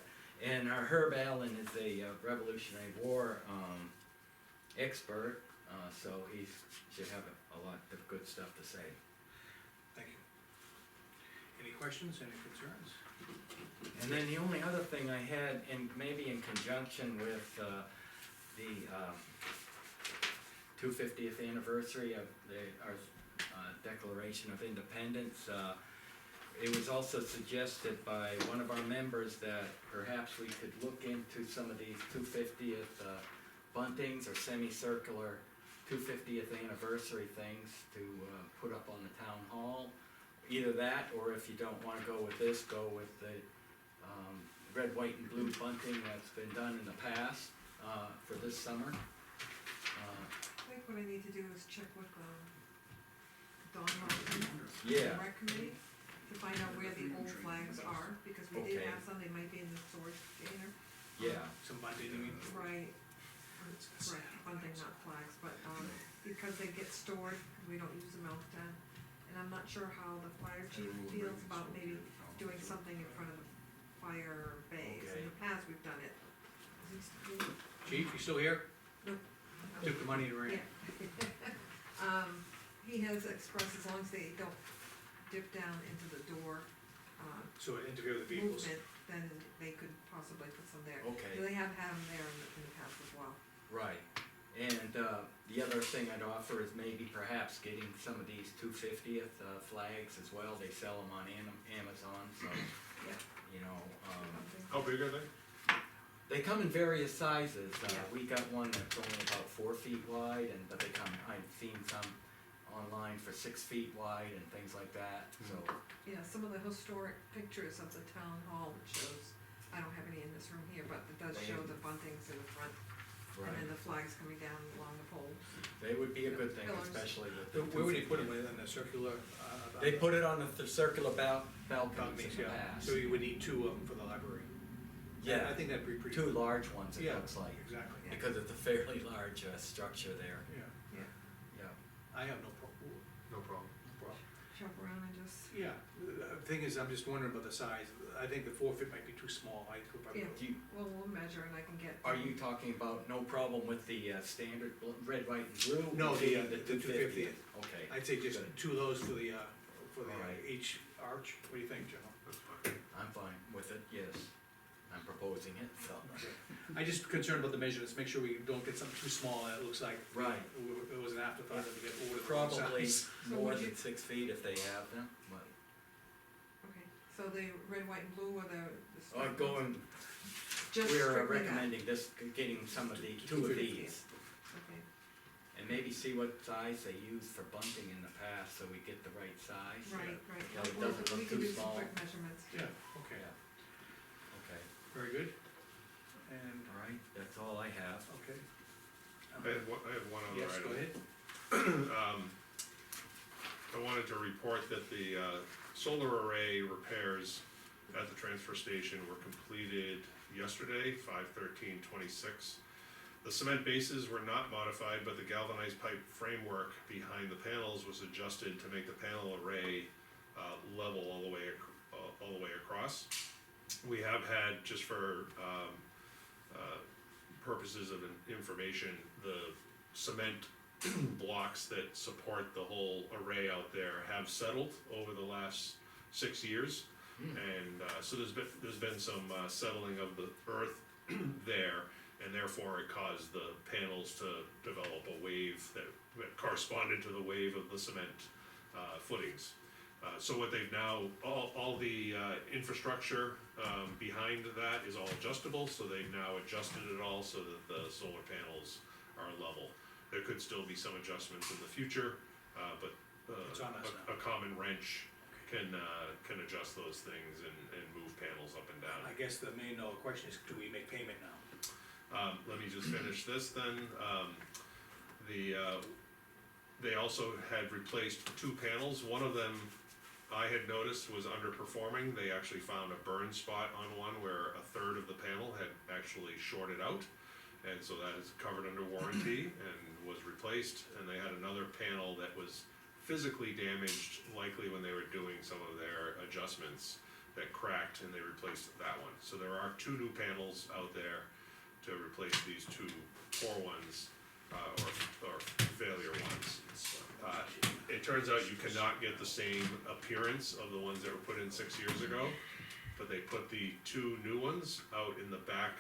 and our Herb Allen is a Revolutionary War expert, so he should have a lot of good stuff to say. Thank you. Any questions, any concerns? And then the only other thing I had, and maybe in conjunction with the 250th anniversary of our Declaration of Independence, it was also suggested by one of our members that perhaps we could look into some of these 250th buntings or semicircular 250th anniversary things to put up on the town hall. Either that, or if you don't wanna go with this, go with the red, white, and blue bunting that's been done in the past for this summer. I think what I need to do is check with Dawn Martin, Yeah. the rec committee, to find out where the old flags are, because we did Okay. have some, they might be in the storage container. Yeah, Some bunting, you mean? Right, bunting, not flags, but, because they get stored, we don't use them all the time. And I'm not sure how the fire chief feels about maybe doing something in front of the fire bays. Okay. In the past, we've done it. Is he- Chief, you still here? Nope. Took the money and ran. Yeah. He has expressed as long as they don't dip down into the door, So it interfered with the vehicles. movement, then they could possibly put some there. okay. They have had them there in the past as well. Right, and the other thing I'd offer is maybe perhaps getting some of these 250th flags as well. They sell them on Amazon, so, Yeah. you know, How big are they? they come in various sizes. Yeah. We got one that's only about 4 feet wide, but they come, I've seen some online for 6 feet wide and things like that, so. Yeah, some of the historic pictures of the town hall, which shows, I don't have any in this room here, but it does show the buntings in the front, and then the flags coming down along the poles. They would be a good thing, Pillars. especially with So the. where would you put them, in the circular? They put it on the circular balconies Balconies, in the yeah, past. so you would need 2 of them for the library. Yeah, I think that'd be pretty. 2 good. large ones, it Yeah, looks like, exactly, Yeah. because it's a fairly large structure there, yeah. yeah. I have no No problem. shop around and just, Yeah, the thing is, I'm just wondering about the size, I think the 4 foot might be too small, I could probably. yeah, Do you, we'll measure and I can get. are you talking about no problem with the, standard red, white, and blue? No, Or the 250. Okay. I'd say just Good. 2 of those for the, Alright. each arch, what do you think, Joe? That's fine. I'm fine with it, yes. I'm proposing it, so. I just concerned about the measurements, make sure we don't get something too small and it looks like. Right. It was an afterthought that we get ordered the wrong Probably size. So more would than you- 6 feet if they have them, but. Okay, so the red, white and blue or the. I'm going, Just we're strictly that. recommending this, getting some of the, 2 of these. Okay, And maybe see what size they used for bunting in the past, so we get the right size. right. Yeah, it Well, doesn't look we can too do some small. quick measurements. Yeah, okay, Okay, very good. And, all right, that's all I have. okay. I have one other Yes, item. go ahead. I wanted to report that the solar array repairs at the transfer station were completed yesterday, 5/13/26. The cement bases were not modified, but the galvanized pipe framework behind the panels was adjusted to make the panel array level all the way across. We have had, just for purposes of information, the cement blocks that support the whole array out there have settled over the last 6 years. And so there's been some settling of the earth there, and therefore it caused the panels to develop a wave that corresponded to the wave of the cement footings. So what they've now, all the infrastructure behind that is all adjustable, so they've now adjusted it all so that the solar panels are level. There could still be some adjustments in the future, but It's on us now. a common wrench can adjust those things and move panels up and down. I guess the main question is, do we make payment now? Let me just finish this then. They also had replaced 2 panels. One of them I had noticed was underperforming. They actually found a burn spot on one where a third of the panel had actually shorted out. And so that is covered under warranty and was replaced. And they had another panel that was physically damaged, likely when they were doing some of their adjustments, that cracked, and they replaced that one. So there are 2 new panels out there to replace these 2 poor ones, or failure ones. It turns out you cannot get the same appearance of the ones that were put in 6 years ago, but they put the 2 new ones out in the back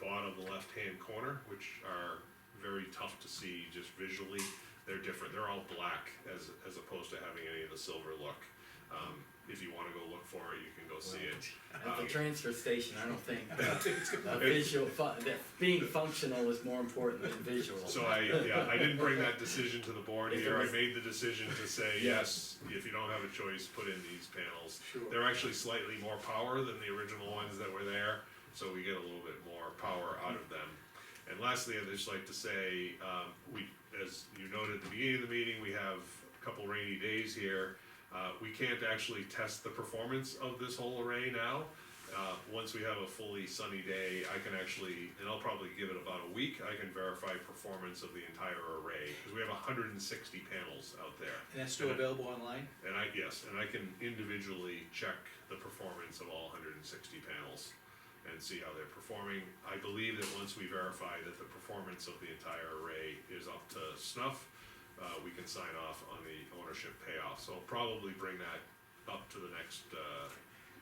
bottom left-hand corner, which are very tough to see just visually. They're different, they're all black as opposed to having any of the silver look. If you wanna go look for it, you can go see it. At the transfer station, I don't think that being functional is more important than visual. So I didn't bring that decision to the board If it here, I was- made the decision to say, yes, if you don't have a choice, put in these panels. Sure. They're actually slightly more power than the original ones that were there, so we get a little bit more power out of them. And lastly, I'd just like to say, as you noted at the beginning of the meeting, we have a couple rainy days here. We can't actually test the performance of this whole array now. Once we have a fully sunny day, I can actually, and I'll probably give it about a week, I can verify performance of the entire array, because we have 160 panels out there. And that's still available online? And I can individually check the performance of all 160 panels and see how they're performing. I believe that once we verify that the performance of the entire array is up to snuff, we can sign off on the ownership payoff. So I'll probably bring that up to the next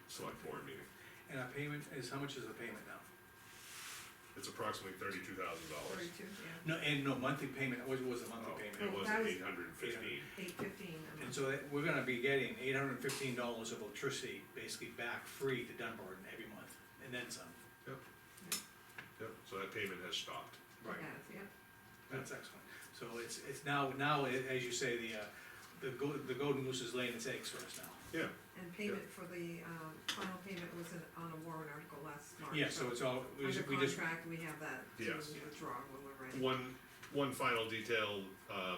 select board meeting. And our payment is, how much is the payment now? It's approximately $32,000. 42, yeah, No, and no, monthly payment, what was the monthly payment? It was That was- 815. 815 a And month. so we're gonna be getting $815 of electricity basically back free to Dunbarton every month, and then some. Yep, so that payment has stopped. Right. It has, yeah. That's excellent. So it's now, as you say, the golden goose is laying its eggs for us now. Yeah, And payment for the, final payment was on a warrant article last March. Yeah, so it's all, we Under just, contract, we have that to Yes. withdraw when we're ready. one final detail,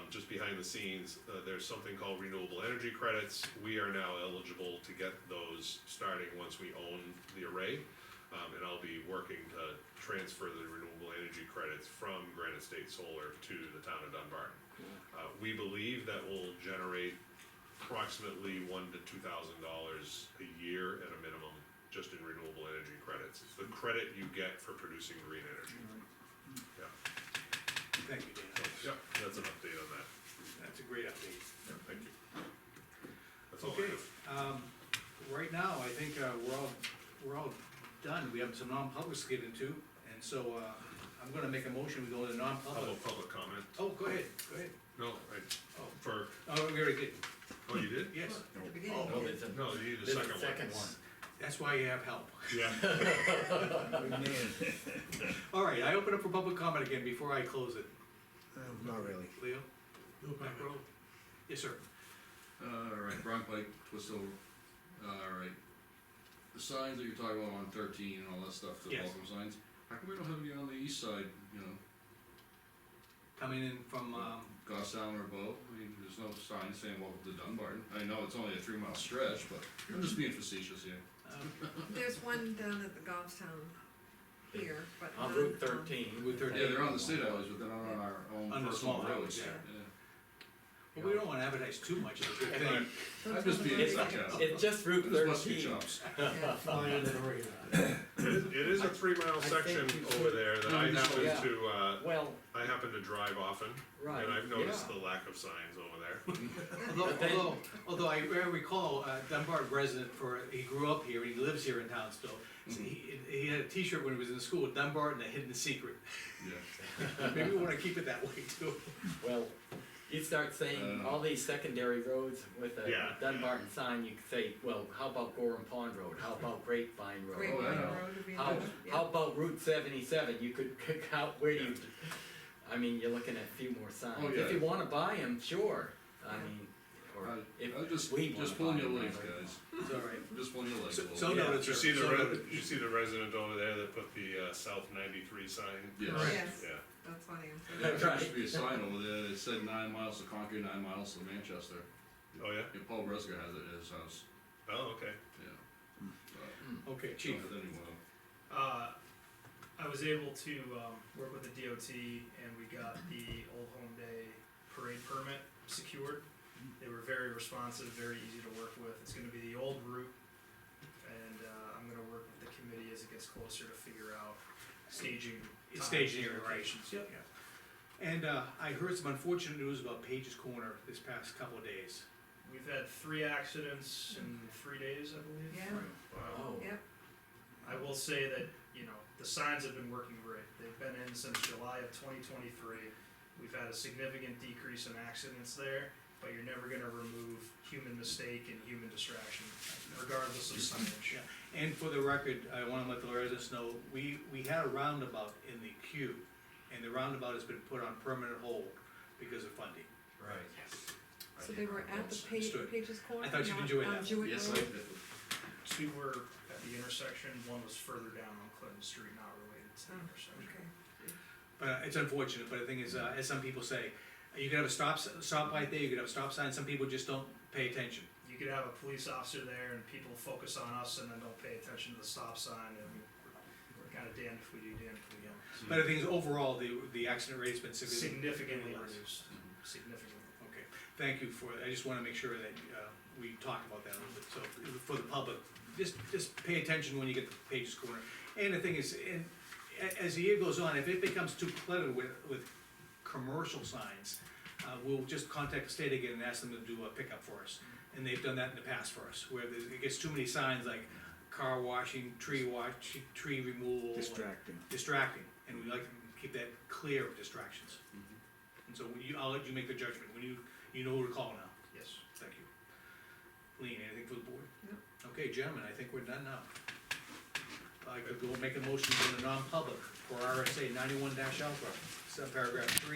just behind the scenes, there's something called renewable energy credits. We are now eligible to get those starting once we own the array. And I'll be working to transfer the renewable energy credits from Granite State Solar to the town of Dunbarton. We believe that will generate approximately $1,000 to $2,000 a year at a minimum, just in renewable energy credits. It's the credit you get for producing green energy. Yeah, Thank you, Dan. so, yeah, that's an update on that. That's a great update. Yeah, thank you. That's all I Okay, have. right now, I think, we're all done, we have some non-publics to get into, and so, I'm gonna make a motion, we go into How non-public. about public comment? Oh, go ahead, No, Oh, for, oh, we already did, oh, you did? yes, At the beginning. Oh, there's a, No, you need a there's second a one. second one. that's why you have help. Yeah. All right, I open up for public comment again before I close it. Not really. Leo? Back row? Yes, sir. Alright, Bronc Lake, Twist Over, alright. The signs that you're talking about on 13 and all that stuff, the Yes. welcome signs, how come we don't have any on the east side, you know, Coming in from, Goffstown or Bow? I mean, there's no sign saying welcome to Dunbarton. I know it's only a 3-mile stretch, but I'm just being facetious here. There's one down at the Goffstown here, but On not, Route 13. Route 13. Yeah, they're on the state highways, but they're not on our own On the personal small roads. highways, Yeah. well, we don't wanna advertise too much of a good thing. I'm just being sarcastic. It's just Route I'm just busting 13. chops. Yeah. It is a 3-mile section think you over should- there that I happen Yeah. to, Well, I happen to drive often, right, and I've noticed yeah. the lack of signs over there. Although I recall, Dunbar resident he grew up here, he lives here in town still. So he had a T-shirt when he was in school, Dunbarton, a hidden secret. Yeah. Maybe we wanna keep it that way too. Well, you start saying all these secondary roads with a Yeah. Dunbarton sign, you could say, well, how about Gorham Pond Road, how about Grapevine Road? Great Oh, Line yeah. Road would be How, another, yeah. how about Route 77, you could pick out where you, I mean, you're looking at a few more signs. Oh, yeah. If you wanna buy them, sure, I mean, or if I just we wanna pulling buy your 'em, legs, right? guys. It's all right. Just pulling your legs. So- a little so bit. noted. Did you see the, So did you see the resident over there that put the, South 93 sign? Yes. Yes, Yeah. that's funny. Yeah, there Right. used to be a sign over there that said 9 miles to Concord, 9 miles to Manchester. Oh, yeah? Yeah, Paul Resger has it at his house, Oh, okay. yeah. Okay, chief. Don't have anyone. I was able to, work with the DOT and we got the Old Home Day parade permit secured. They were very responsive, very easy to work with. It's gonna be the old route. And, I'm gonna work with the committee as it gets closer to figure out staging. It's times, staging area, right. locations. Yeah. And, I heard some unfortunate news about Page's Corner this past couple of days. We've had 3 accidents in 3 days, I believe. Yeah. Oh, Yep, I will say that, you know, the signs have been working great. They've been in since July of 2023. We've had a significant decrease in accidents there, but you're never gonna remove human mistake and human distraction, regardless of signage. Yeah. And for the record, I wanna let the residents know, we had a roundabout in the queue, and the roundabout has been put on permanent hold because of funding. Right. Yes. so they were at the Understood. Page's Corner, I thought you'd not enjoy on that. Jewett Yes, Road? I did. 2 were at the intersection, 1 was further down on Clinton Street, not related to the Oh, intersection. okay. But it's unfortunate, but the thing is, as some people say, you could have a stop light there, you could have a stop sign, some people just don't pay attention. You could have a police officer there and people focus on us and then don't pay attention to the stop sign, and we're kinda damned if we do, damned if we don't. But the thing is, overall, the accident rate's been Significantly less. reduced, significantly. Okay, thank you for, I just wanna make sure that, we talk about that a little bit, so, for the public, just pay attention when you get to Page's Corner. And the thing is, as the year goes on, if it becomes too cluttered with commercial signs, we'll just contact the state again and ask them to do a pickup for us. And they've done that in the past for us, where it gets too many signs like car washing, tree removal. Distracting, and we like to keep that clear of distractions. And so I'll let you make the judgment, when you know who to call now. Yes. Thank you. Lean, anything for the board? No. Okay, gentlemen, I think we're done now. I could go make a motion to go to non-public for RSA 91 alpha, paragraph 3